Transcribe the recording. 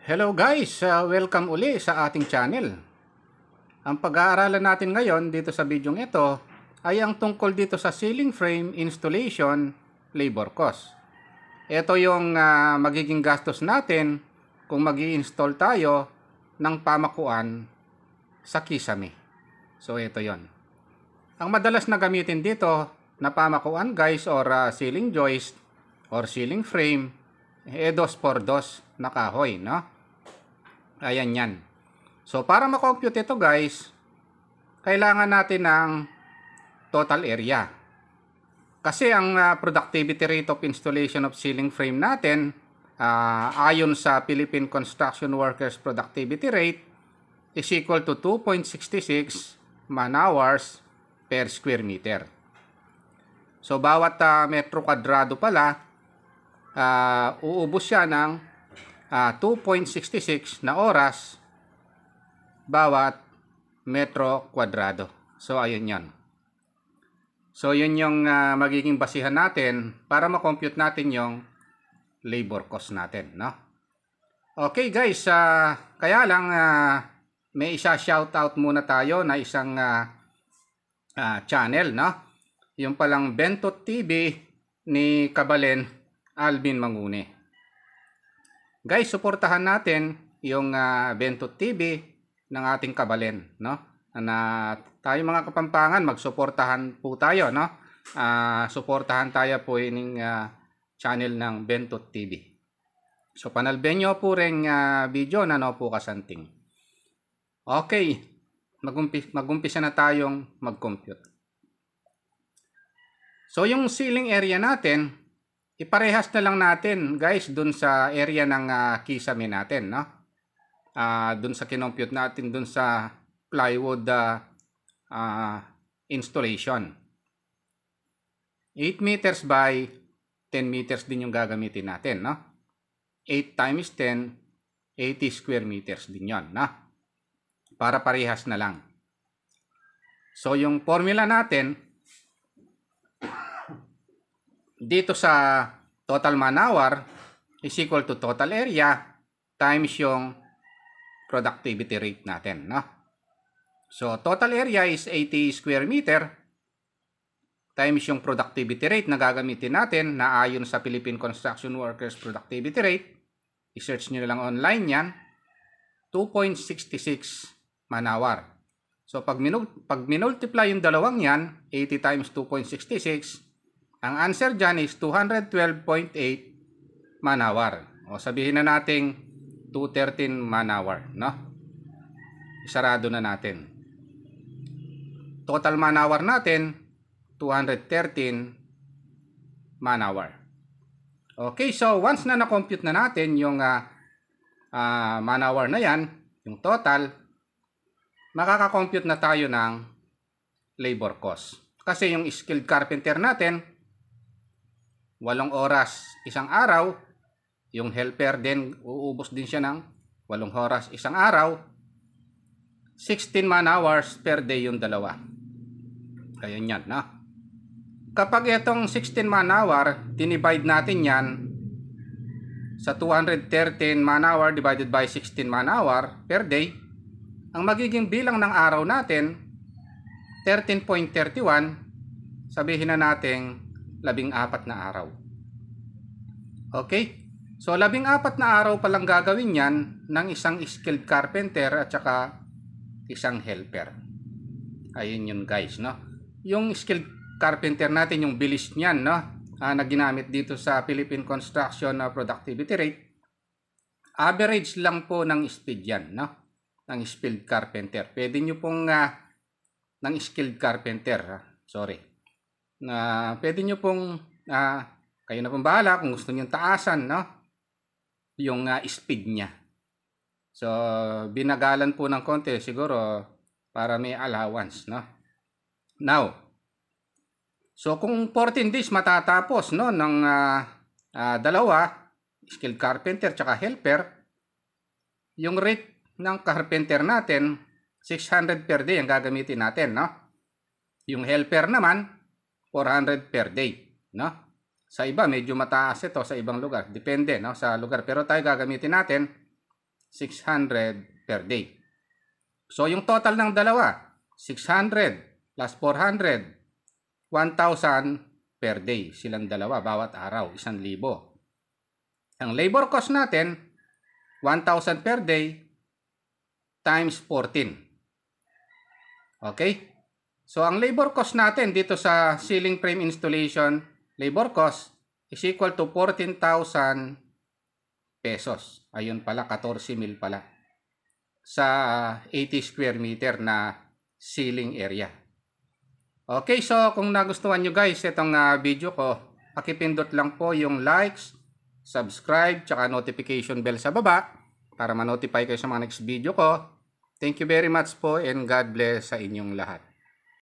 Hello guys! Welcome uli sa ating channel. Ang pag-aaralan natin ngayon dito sa video ito ay ang tungkol dito sa ceiling frame installation labor cost. Ito yung magiging gastos natin kung mag-i-install tayo ng pamakuan sa kisame. So ito yon. Ang madalas na gamitin dito na pamakuan guys or ceiling joist or ceiling frame 2x2 na kahoy, no? Ayan yan. So, para makompute ito guys, kailangan natin ng total area. Kasi ang productivity rate of installation of ceiling frame natin, ayon sa Philippine Construction Workers Productivity Rate, is equal to 2.66 man-hours per square meter. So, bawat metro kwadrado pala, uubos siya ng 2.66 na oras bawat metro kwadrado. So, ayun yan. So, yun yung magiging basihan natin para makompute natin yung labor cost natin, no? Okay guys, kaya lang may isa shoutout muna tayo na isang channel, no? Yung palang Bentot TV ni Kabalen Alvin Mangune. Guys, suportahan natin yung Bentot TV ng ating Kabalen, no? Na tayo mga Kapampangan, magsuportahan po tayo, no? Suportahan tayo po yung channel ng Bentot TV. So panalben nyo po ring video na no po kasanting. Okay, magumpisa na tayong mag-compute. So yung ceiling area natin, iparehas na lang natin guys dun sa area ng kisame natin, no? Dun sa kinompute natin dun sa plywood installation. 8 meters by 10 meters din yung gagamitin natin, no? 8 times 10, 80 square meters din yon, no? Para parehas na lang. So yung formula natin dito sa total man-hour is equal to total area times yung productivity rate natin, no? So, total area is 80 square meter times yung productivity rate na gagamitin natin na ayon sa Philippine Construction Workers Productivity Rate. I-search nyo lang online yan. 2.66 man-hour. So, pag minultiply yung dalawang yan, 80 times 2.66, ang answer dyan is 212.8 man-hour. O sabihin na nating 213 man-hour, no? Isarado na natin. Total man-hour natin, 213 man-hour. Okay, so once na na-compute na natin yung man-hour na yan, yung total, makaka-compute na tayo ng labor cost. Kasi yung skilled carpenter natin, 8 oras isang araw, yung helper din uubos din siya ng 8 oras isang araw, 16 man hours per day yung dalawa. Ayun yan, no? Kapag itong 16 man hour, dinivide natin yan sa 213 man hour divided by 16 man hour per day, ang magiging bilang ng araw natin 13.31, sabihin na natin 14 na araw. Okay? So, 14 na araw palang gagawin yan ng isang skilled carpenter at saka isang helper. Ayun yun guys, no? Yung skilled carpenter natin, yung bilis niyan, no? Na ginamit dito sa Philippine Construction Productivity Rate, average lang po ng speed yan, no? Ng skilled carpenter. Pwede nyo pong ng skilled carpenter, pwede nyo pong kayo na pong bahala kung gusto nyo taasan, no? Yung speed niya. So, binagalan po ng konti siguro para may allowance, no? Now, so kung 14 days matatapos, no, ng dalawa, skilled carpenter tsaka helper, yung rate ng carpenter natin 600 per day ang gagamitin natin, no? Yung helper naman 400 per day, no? Sa iba medyo mataas ito sa ibang lugar, depende, no, sa lugar, pero tayo gagamitin natin 600 per day. So yung total ng dalawa, 600 plus 400, 1,000 per day. Silang dalawa bawat araw, 1,000. Ang labor cost natin, 1,000 per day times 14. Okay? So ang labor cost natin dito sa ceiling frame installation, labor cost is equal to 14,000 pesos. Ayun pala, 14,000 pala sa 80 square meter na ceiling area. Okay, so kung nagustuhan nyo guys itong video ko, pakipindot lang po yung likes, subscribe, tsaka notification bell sa baba para ma-notify kayo sa mga next video ko. Thank you very much po and God bless sa inyong lahat.